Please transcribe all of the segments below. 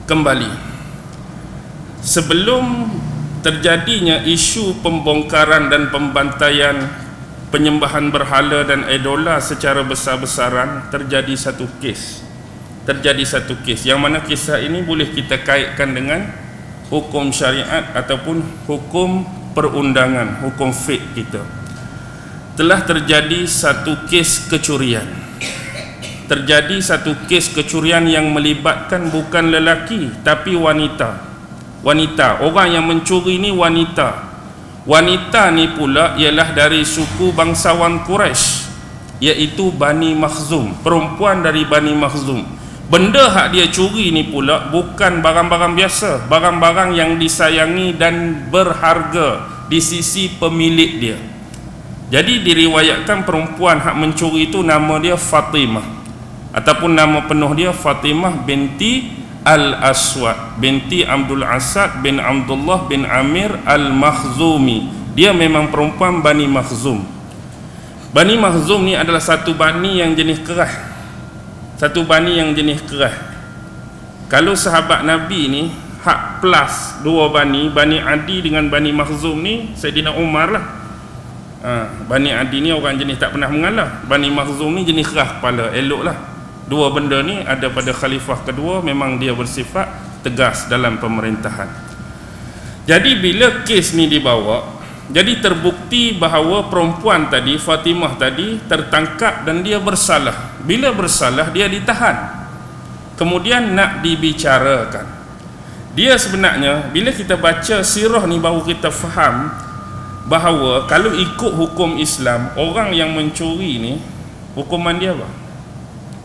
kembali. Sebelum terjadinya isu pembongkaran dan pembantaian penyembahan berhala dan idola secara besar-besaran, terjadi satu kes yang mana kisah ini boleh kita kaitkan dengan hukum syariat ataupun hukum perundangan, hukum fiqh kita. Telah terjadi satu kes kecurian. Terjadi satu kes kecurian yang melibatkan bukan lelaki tapi wanita. Orang yang mencuri ni wanita. Wanita ni pula ialah dari suku bangsawan Quraisy, iaitu Bani Makhzum, perempuan dari Bani Makhzum. Benda hak dia curi ni pula bukan barang-barang biasa, barang-barang yang disayangi dan berharga di sisi pemilik dia. Jadi diriwayatkan perempuan hak mencuri itu nama dia Fatimah, ataupun nama penuh dia Fatimah binti Al-Aswad binti Abdul Asad bin Abdullah bin Amir Al-Makhzumi. Dia memang perempuan Bani Makhzum. Bani Makhzum ni adalah satu bani yang jenis kerah. Kalau sahabat Nabi ni hak plus dua bani, Bani Adi dengan Bani Makhzum ni Sayyidina Umar lah. Bani Adi ni orang jenis tak pernah mengalah. Bani Makhzum ni jenis kerah kepala, elok lah. Dua benda ni ada pada khalifah kedua, memang dia bersifat tegas dalam pemerintahan. Jadi bila kes ni dibawa, jadi terbukti bahawa perempuan tadi, Fatimah tadi, tertangkap dan dia bersalah. Bila bersalah, dia ditahan, kemudian nak dibicarakan. Dia sebenarnya, bila kita baca sirah ni baru kita faham bahawa kalau ikut hukum Islam, orang yang mencuri ni hukuman dia apa?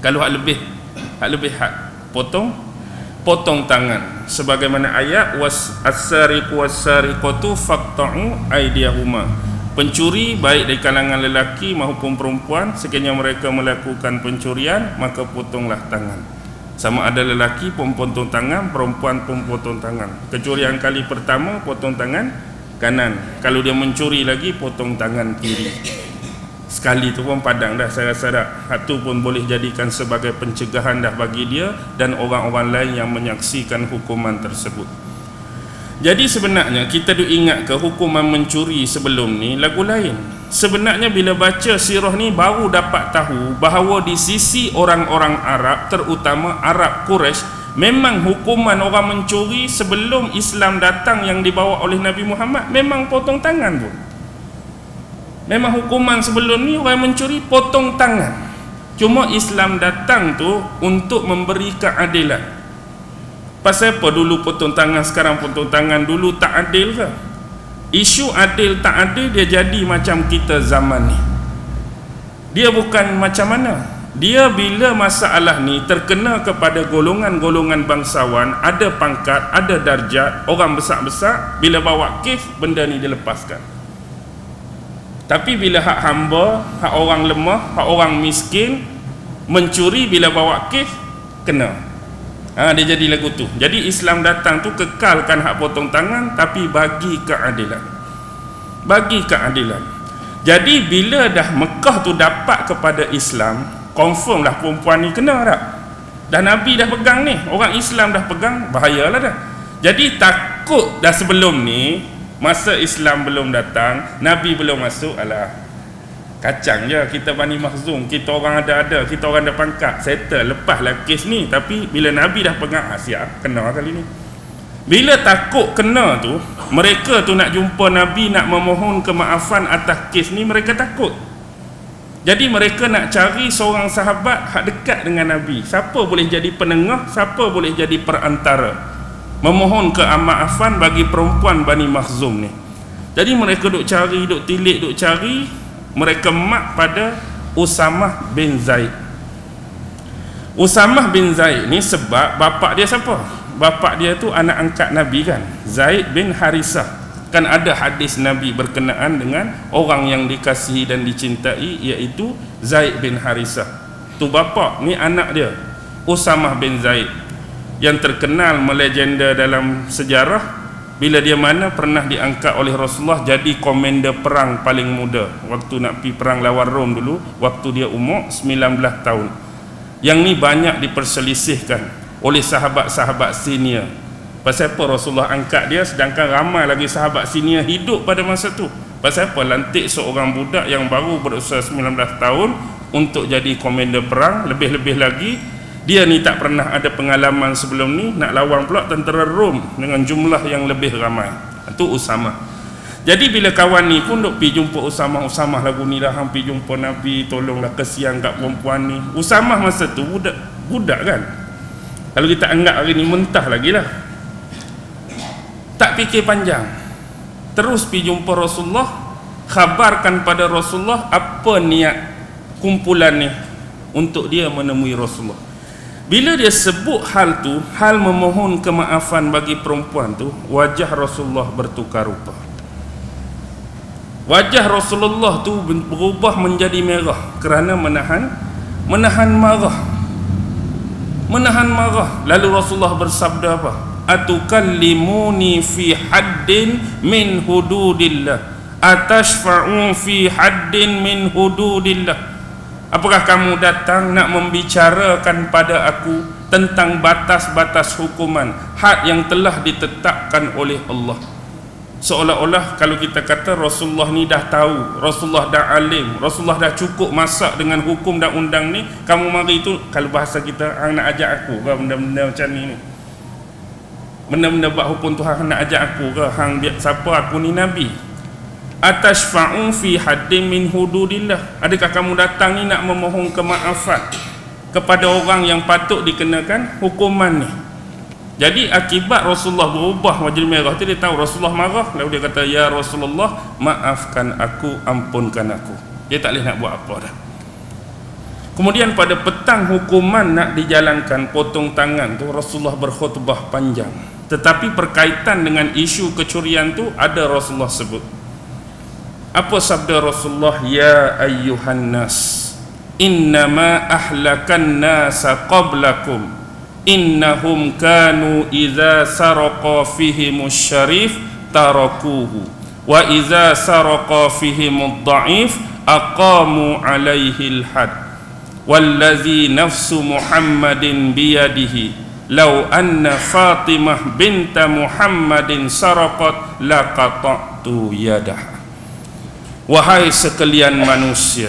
Kalau hak lebih potong tangan, sebagaimana ayat was-sariqu was-sariqatu faqta'u aydiyahuma. Pencuri baik dari kalangan lelaki maupun perempuan, sekiranya mereka melakukan pencurian maka potonglah tangan. Sama ada lelaki pun potong tangan, perempuan pun potong tangan. Kecuali yang kali pertama potong tangan kanan, kalau dia mencuri lagi potong tangan kiri. Sekali tu pun padang dah, saya rasa dah. Hak tu pun boleh jadikan sebagai pencegahan dah bagi dia dan orang-orang lain yang menyaksikan hukuman tersebut. Jadi sebenarnya kita duk ingat ke hukuman mencuri sebelum ni lagu lain. Sebenarnya bila baca sirah ni baru dapat tahu bahawa di sisi orang-orang Arab, terutama Arab Quraisy, memang hukuman orang mencuri sebelum Islam datang yang dibawa oleh Nabi Muhammad memang potong tangan pun. Memang hukuman sebelum ni orang mencuri potong tangan. Cuma Islam datang tu untuk memberi keadilan. Pasal apa dulu potong tangan, sekarang potong tangan? Dulu tak adil ke? Isu adil tak adil dia jadi macam kita zaman ni. Dia bukan macam mana? Dia bila masalah ni terkena kepada golongan-golongan bangsawan, ada pangkat, ada darjat, orang besar-besar, bila bawa kes benda ni dilepaskan. Tapi bila hak hamba, hak orang lemah, hak orang miskin mencuri, bila bawa kes kena. Dia jadi lagu tu. Jadi Islam datang tu kekalkan hak potong tangan, tapi bagi keadilan. Jadi bila dah Mekah tu dapat kepada Islam, confirm lah perempuan ni kena tak? Dah Nabi dah pegang ni, orang Islam dah pegang, bahayalah dah. Jadi takut dah sebelum ni, masa Islam belum datang, Nabi belum masuk, alah kacang je kita Bani Makhzum, kita orang ada, kita orang ada pangkat, settle, lepaslah kes ni. Tapi bila Nabi dah pegang, siap, kena kali ni. Bila takut kena tu, mereka tu nak jumpa Nabi, nak memohon kemaafan atas kes ni, mereka takut. Jadi mereka nak cari seorang sahabat hak dekat dengan Nabi. Siapa boleh jadi penengah, siapa boleh jadi perantara, memohon kemaafan bagi perempuan Bani Makhzum ni. Jadi mereka duk cari, duk tilik, duk cari. Mereka mak pada Usamah bin Zaid. Usamah bin Zaid ni sebab bapak dia siapa? Bapak dia tu anak angkat Nabi kan, Zaid bin Harisah. Kan ada hadis Nabi berkenaan dengan orang yang dikasihi dan dicintai, iaitu Zaid bin Harisah. Tu bapak, ni anak dia, Usamah bin Zaid, yang terkenal melegenda dalam sejarah. Bila dia mana pernah diangkat oleh Rasulullah jadi komander perang paling muda waktu nak pergi perang lawan Rom dulu, waktu dia umur 19 tahun. Yang ni banyak diperselisihkan oleh sahabat-sahabat senior. Pasal apa Rasulullah angkat dia sedangkan ramai lagi sahabat senior hidup pada masa tu? Pasal apa lantik seorang budak yang baru berusia 19 tahun untuk jadi komander perang? Lebih-lebih lagi dia ni tak pernah ada pengalaman sebelum ni, nak lawan pula tentera Rom dengan jumlah yang lebih ramai. Itu Usamah. Jadi bila kawan ni pun duk pergi jumpa Usamah lagu ni dah hampir jumpa Nabi, tolonglah kesian kat perempuan ni. Usamah masa tu budak kan. Kalau kita anggap hari ni mentah lagi lah. Tak fikir panjang, terus pergi jumpa Rasulullah, khabarkan pada Rasulullah apa niat kumpulan ni untuk dia menemui Rasulullah. Bila dia sebut hal tu, hal memohon kemaafan bagi perempuan tu, wajah Rasulullah bertukar rupa. Wajah Rasulullah tu berubah menjadi merah kerana menahan marah. Lalu Rasulullah bersabda apa? Atukallimuni fi haddin min hududillah, atashfa'u fi haddin min hududillah. Apakah kamu datang nak membicarakan pada aku tentang batas-batas hukuman, had yang telah ditetapkan oleh Allah? Seolah-olah kalau kita kata Rasulullah ni dah tahu, Rasulullah dah alim, Rasulullah dah cukup masak dengan hukum dan undang ni, kamu mari tu, kalau bahasa kita, hang nak ajak aku ke benda-benda macam ni, benda-benda buat hukum Tuhan nak ajak aku ke? Hang biar siapa aku ni Nabi? Atashfa'u fi haddin min hududillah. Adakah kamu datang ni nak memohon kemaafan kepada orang yang patut dikenakan hukuman ni? Jadi akibat Rasulullah berubah wajah merah tu, dia tahu Rasulullah marah, lalu dia kata, ya Rasulullah, maafkan aku, ampunkan aku. Dia tak boleh nak buat apa dah. Kemudian pada petang hukuman nak dijalankan, potong tangan tu, Rasulullah berkhutbah panjang. Tetapi berkaitan dengan isu kecurian tu ada Rasulullah sebut. Apa sabda Rasulullah? Ya ayyuhan nas, innama ahlakan nasa qablakum, innahum kanu idza saraqa fihimus syarif tarakuhu, wa idza saraqa fihimud dha'if aqamu alaihil had, wallazi nafsu Muhammadin biyadihi law anna Fatimah binta Muhammadin saraqat laqata'tu yadah. Wahai sekalian manusia,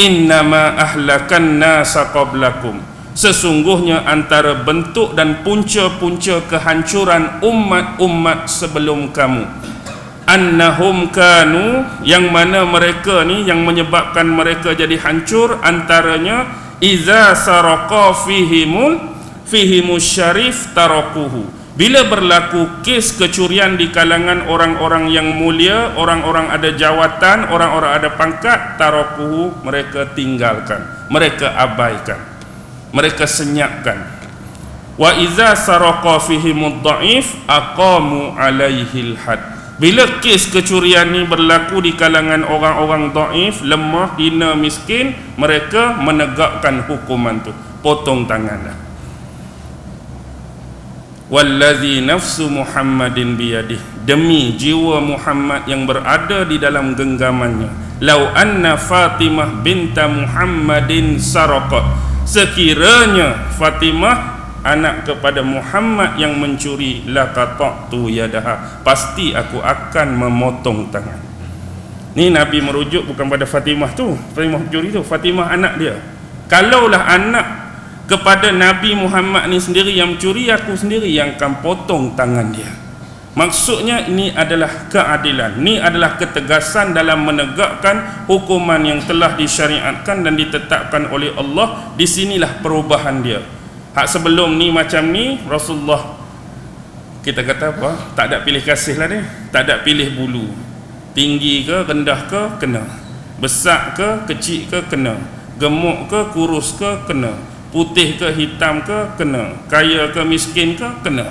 innama ahlakan nasa qablakum, sesungguhnya antara bentuk dan punca-punca kehancuran umat-umat sebelum kamu, annahum kanu, yang mana mereka ni yang menyebabkan mereka jadi hancur, antaranya iza saraqa fihimus syarif tarakuhu, bila berlaku kes kecurian di kalangan orang-orang yang mulia, orang-orang ada jawatan, orang-orang ada pangkat, tarakuhu, mereka tinggalkan, mereka abaikan, mereka senyapkan. Wa iza saraqa fihimud dha'if aqamu alaihil had, bila kes kecurian ni berlaku di kalangan orang-orang dhaif, lemah, hina, miskin, mereka menegakkan hukuman tu, potong tangan dah. Wallazi nafsu Muhammadin biyadih, demi jiwa Muhammad yang berada di dalam genggamannya, lau anna Fatimah binta Muhammadin saraqat, sekiranya Fatimah anak kepada Muhammad yang mencuri, laqata'tu yadaha, pasti aku akan memotong tangan. Ni Nabi merujuk bukan pada Fatimah tu, Fatimah pencuri tu, Fatimah anak dia. Kalaulah anak kepada Nabi Muhammad ni sendiri yang mencuri, aku sendiri yang akan potong tangan dia. Maksudnya ini adalah keadilan, ini adalah ketegasan dalam menegakkan hukuman yang telah disyariatkan dan ditetapkan oleh Allah. Di sinilah perubahan dia. Hak sebelum ni macam ni, Rasulullah kita kata apa? Tak ada pilih kasih lah dia. Tak ada pilih bulu, tinggi ke rendah ke kena, besar ke kecil ke kena, gemuk ke kurus ke kena, putih ke hitam ke kena, kaya ke miskin ke kena.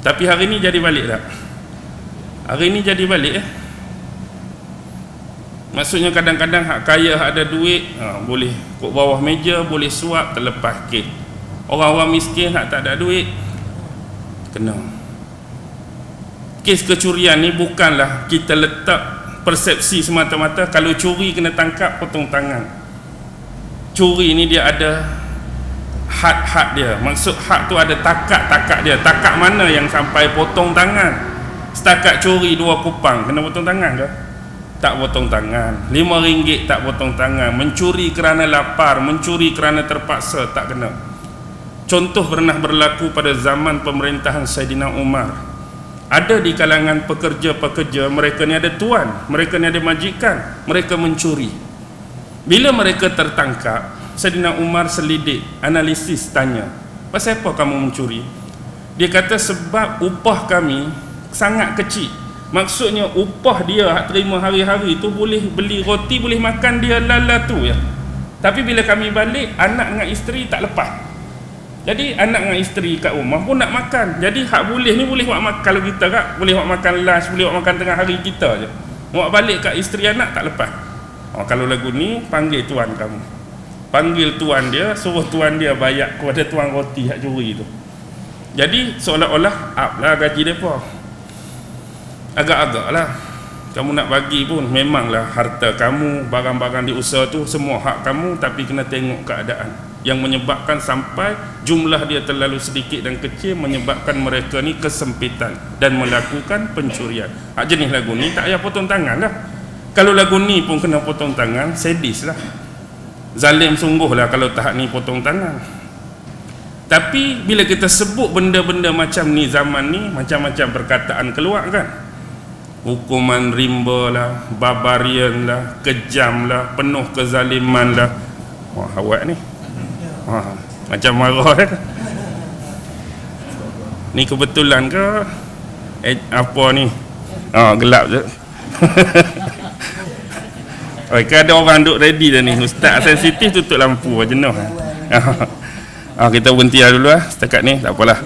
Tapi hari ni jadi balik tak? Hari ni jadi balik Maksudnya kadang-kadang hak kaya, hak ada duit, boleh kat bawah meja, boleh suap terlepas kes. Orang-orang miskin hak tak ada duit kena. Kes kecurian ni bukanlah kita letak persepsi semata-mata kalau curi kena tangkap potong tangan. Curi ni dia ada had dia. Maksud had tu ada takat dia. Takat mana yang sampai potong tangan? Setakat curi 2 kupang kena potong tangan ke? Tak potong tangan. RM5 tak potong tangan. Mencuri kerana lapar, mencuri kerana terpaksa, tak kena. Contoh pernah berlaku pada zaman pemerintahan Saidina Umar. Ada di kalangan pekerja-pekerja, mereka ni ada tuan, mereka ni ada majikan, mereka mencuri. Bila mereka tertangkap, Saidina Umar selidik, analisis, tanya, pasal apa kamu mencuri? Dia kata sebab upah kami sangat kecil. Maksudnya upah dia hak terima hari-hari tu boleh beli roti, boleh makan dia lala tu ya. Tapi bila kami balik, anak dengan isteri tak lepas. Jadi anak dengan isteri kat rumah pun nak makan. Jadi hak boleh ni boleh buat makan. Kalau kita kat boleh buat makan lunch, boleh buat makan tengah hari kita je. Buat balik kat isteri anak tak lepas. Kalau lagu ni panggil tuan kamu. Panggil tuan dia, suruh tuan dia bayar kepada tuan roti hak curi tu. Jadi seolah-olah up lah gaji depa. Agak-agak lah. Kamu nak bagi pun memanglah harta kamu, barang-barang di usaha tu semua hak kamu, tapi kena tengok keadaan. Yang menyebabkan sampai jumlah dia terlalu sedikit dan kecil, menyebabkan mereka ni kesempitan dan melakukan pencurian. Hak jenis lagu ni tak payah potong tangan lah. Kalau lagu ni pun kena potong tangan, sadis lah, zalim sungguh lah kalau tahap ni potong tangan. Tapi bila kita sebut benda-benda macam ni, zaman ni macam-macam perkataan keluar kan. Hukuman rimba lah, barbarian lah, kejam lah, penuh kezaliman lah. Wah, awak ni macam marah kan? Ni kebetulan ke apa ni? Gelap je. Kan ada orang duk ready dah ni. Ustaz sensitif tutup lampu, jenuh. Kita berhenti dulu lah setakat ni, tak apalah.